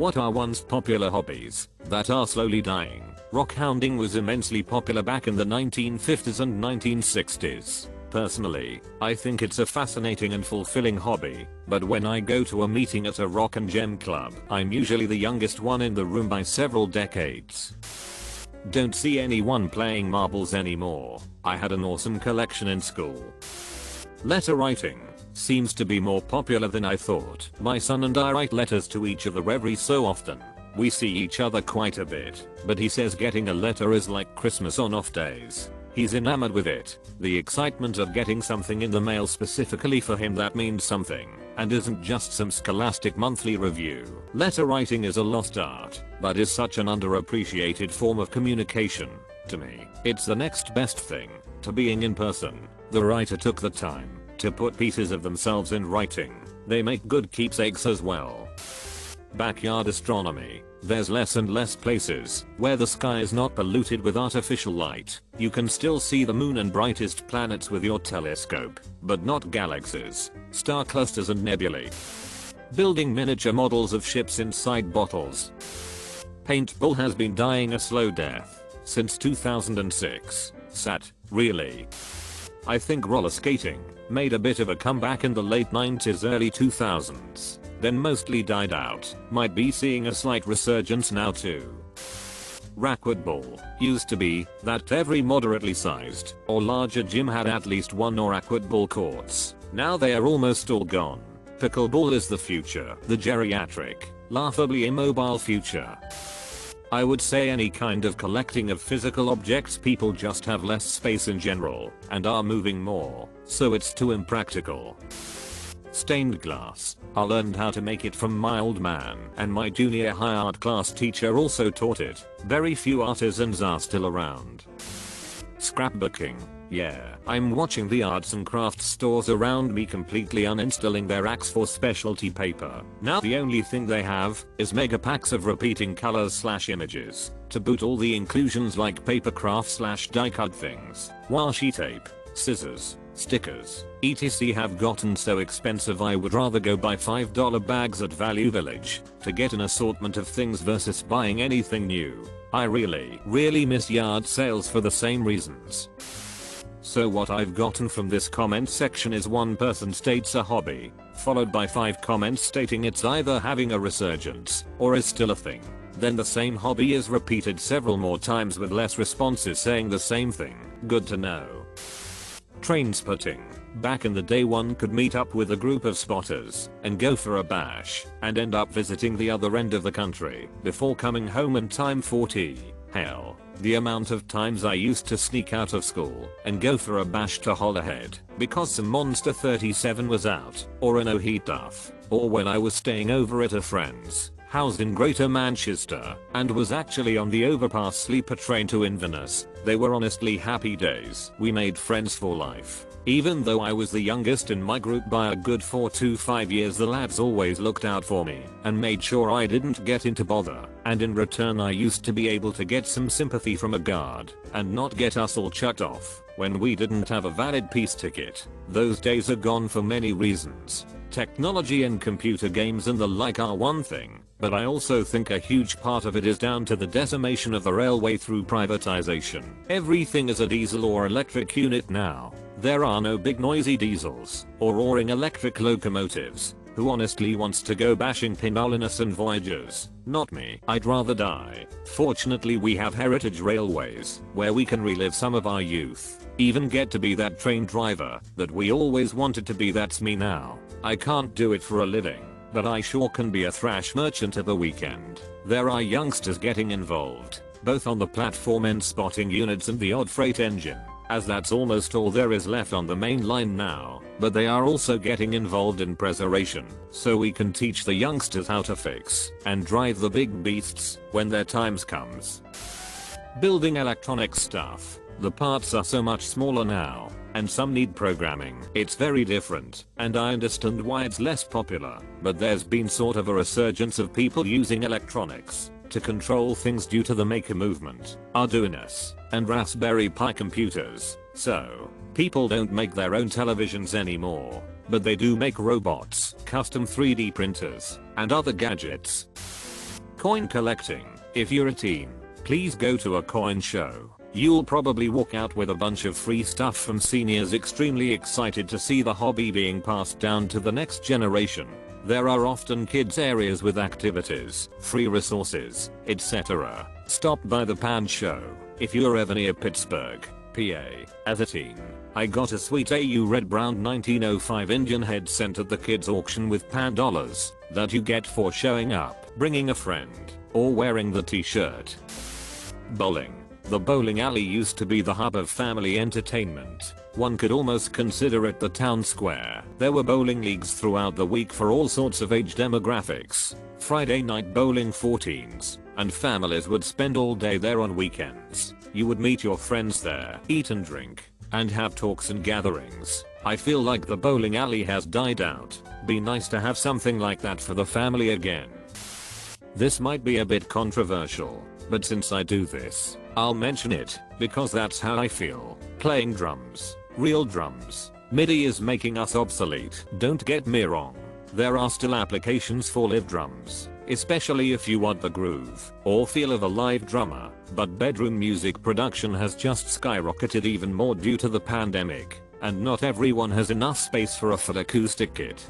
What are once popular hobbies that are slowly dying? Rock hounding was immensely popular back in the 1950s and 1960s. Personally, I think it's a fascinating and fulfilling hobby, but when I go to a meeting at a rock and gem club, I'm usually the youngest one in the room by several decades. Don't see anyone playing marbles anymore. I had an awesome collection in school. Letter writing seems to be more popular than I thought. My son and I write letters to each other every so often. We see each other quite a bit, but he says getting a letter is like Christmas on off days. He's enamored with it. The excitement of getting something in the mail specifically for him that means something, and isn't just some scholastic monthly review. Letter writing is a lost art, but is such an underappreciated form of communication. To me, it's the next best thing to being in person. The writer took the time to put pieces of themselves in writing. They make good keepsakes as well. Backyard astronomy. There's less and less places where the sky is not polluted with artificial light. You can still see the moon and brightest planets with your telescope, but not galaxies, star clusters and nebulae. Building miniature models of ships inside bottles. Paintball has been dying a slow death since 2006. Sad, really. I think roller skating made a bit of a comeback in the late 90s early 2000s. Then mostly died out. Might be seeing a slight resurgence now too. Racquetball used to be that every moderately sized or larger gym had at least one or racquetball courts. Now they are almost all gone. Pickleball is the future, the geriatric, laughably immobile future. I would say any kind of collecting of physical objects. People just have less space in general and are moving more, so it's too impractical. Stained glass. I learned how to make it from my old man, and my junior high art class teacher also taught it. Very few artisans are still around. Scrapbooking. Yeah, I'm watching the arts and crafts stores around me completely uninstalling their racks for specialty paper. Now the only thing they have is mega packs of repeating colors/images. To boot, all the inclusions like paper craft/die cut things, washi tape, scissors, stickers, etc. have gotten so expensive I would rather go buy $5 bags at Value Village to get an assortment of things versus buying anything new. I really miss yard sales for the same reasons. So what I've gotten from this comment section is one person states a hobby, followed by 5 comments stating it's either having a resurgence or is still a thing. Then the same hobby is repeated several more times with less responses saying the same thing. Good to know. Train spotting. Back in the day one could meet up with a group of spotters and go for a bash and end up visiting the other end of the country before coming home in time for tea. Hell, the amount of times I used to sneak out of school and go for a bash to Holyhead because some Monster 37 was out, or an O'Heat Duff, or when I was staying over at a friend's house in Greater Manchester and was actually on the overpass sleeper train to Inverness. They were honestly happy days. We made friends for life. Even though I was the youngest in my group by a good 4 to 5 years, the lads always looked out for me and made sure I didn't get into bother, and in return I used to be able to get some sympathy from a guard and not get us all chucked off when we didn't have a valid peace ticket. Those days are gone for many reasons. Technology and computer games and the like are one thing, but I also think a huge part of it is down to the decimation of the railway through privatization. Everything is a diesel or electric unit now. There are no big noisy diesels or roaring electric locomotives. Who honestly wants to go bashing Pinollinus and Voyagers? Not me. I'd rather die. Fortunately we have heritage railways where we can relive some of our youth. Even get to be that train driver that we always wanted to be. That's me now. I can't do it for a living, but I sure can be a thrash merchant of a weekend. There are youngsters getting involved, both on the platform and spotting units and the odd freight engine, as that's almost all there is left on the main line now, but they are also getting involved in preservation, so we can teach the youngsters how to fix and drive the big beasts when their times comes. Building electronic stuff. The parts are so much smaller now, and some need programming. It's very different, and I understand why it's less popular, but there's been sort of a resurgence of people using electronics to control things due to the Maker movement, Arduinos, and Raspberry Pi computers. So, people don't make their own televisions anymore, but they do make robots, custom 3D printers, and other gadgets. Coin collecting. If you're a teen, please go to a coin show. You'll probably walk out with a bunch of free stuff from seniors extremely excited to see the hobby being passed down to the next generation. There are often kids areas with activities, free resources, etc. Stop by the pan show if you're ever near Pittsburgh, PA. As a teen, I got a sweet AU red brown 1905 Indian head sent at the kids auction with pan dollars that you get for showing up, bringing a friend, or wearing the t-shirt. Bowling. The bowling alley used to be the hub of family entertainment. One could almost consider it the town square. There were bowling leagues throughout the week for all sorts of age demographics. Friday night bowling for teens, and families would spend all day there on weekends. You would meet your friends there, eat and drink, and have talks and gatherings. I feel like the bowling alley has died out. Be nice to have something like that for the family again. This might be a bit controversial, but since I do this, I'll mention it, because that's how I feel. Playing drums. Real drums. MIDI is making us obsolete. Don't get me wrong. There are still applications for live drums, especially if you want the groove or feel of a live drummer, but bedroom music production has just skyrocketed even more due to the pandemic, and not everyone has enough space for a full acoustic kit.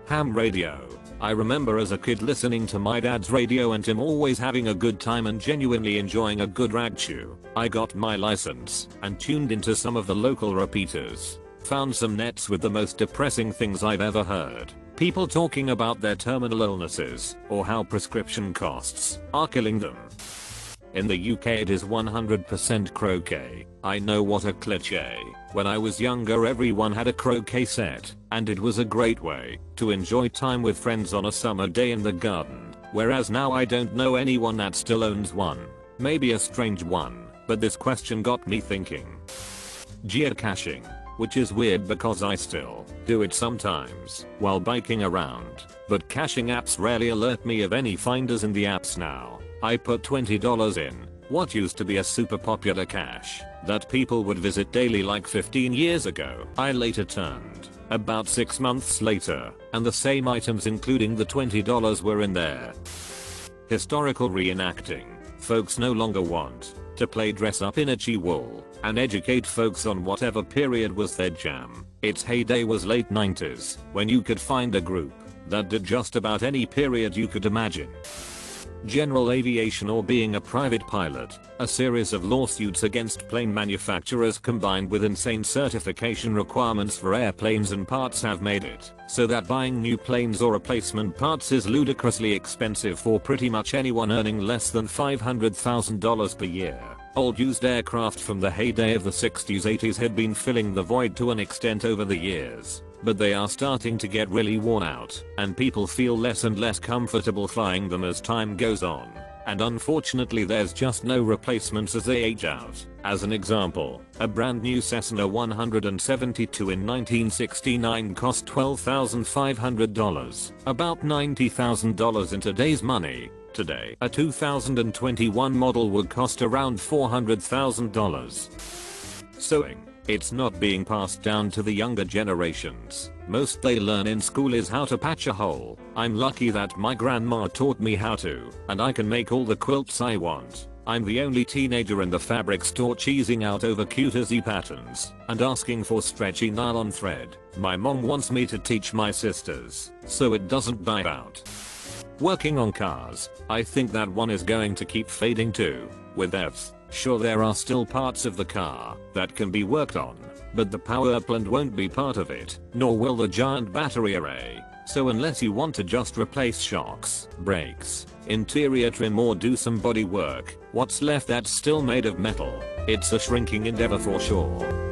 Ham radio. I remember as a kid listening to my dad's radio and him always having a good time and genuinely enjoying a good rag chew. I got my license and tuned into some of the local repeaters. Found some nets with the most depressing things I've ever heard. People talking about their terminal illnesses or how prescription costs are killing them. In the UK it is 100% croquet. I know what a cliché. When I was younger everyone had a croquet set, and it was a great way to enjoy time with friends on a summer day in the garden, whereas now I don't know anyone that still owns one. Maybe a strange one, but this question got me thinking. Geocaching, which is weird because I still do it sometimes while biking around, but caching apps rarely alert me of any finders in the apps now. I put $20 in what used to be a super popular cache that people would visit daily like 15 years ago. I later turned about 6 months later, and the same items including the $20 were in there. Historical reenacting. Folks no longer want to play dress up in itchy wool and educate folks on whatever period was their jam. Its heyday was late 90s, when you could find a group that did just about any period you could imagine. General aviation or being a private pilot. A series of lawsuits against plane manufacturers combined with insane certification requirements for airplanes and parts have made it so that buying new planes or replacement parts is ludicrously expensive for pretty much anyone earning less than $500,000 per year. Old used aircraft from the heyday of the 60s 80s had been filling the void to an extent over the years, but they are starting to get really worn out, and people feel less and less comfortable flying them as time goes on. And unfortunately there's just no replacements as they age out. As an example, a brand new Cessna 172 in 1969 cost $12,500, about $90,000 in today's money. Today, a 2021 model would cost around $400,000. Sewing. It's not being passed down to the younger generations. Most they learn in school is how to patch a hole. I'm lucky that my grandma taught me how to, and I can make all the quilts I want. I'm the only teenager in the fabric store cheesing out over cute patterns and asking for stretchy nylon thread. My mom wants me to teach my sisters so it doesn't die out. Working on cars. I think that one is going to keep fading too. With EVs, sure there are still parts of the car that can be worked on, but the power plant won't be part of it, nor will the giant battery array. So unless you want to just replace shocks, brakes, interior trim or do some body work, what's left that's still made of metal? It's a shrinking endeavor for sure.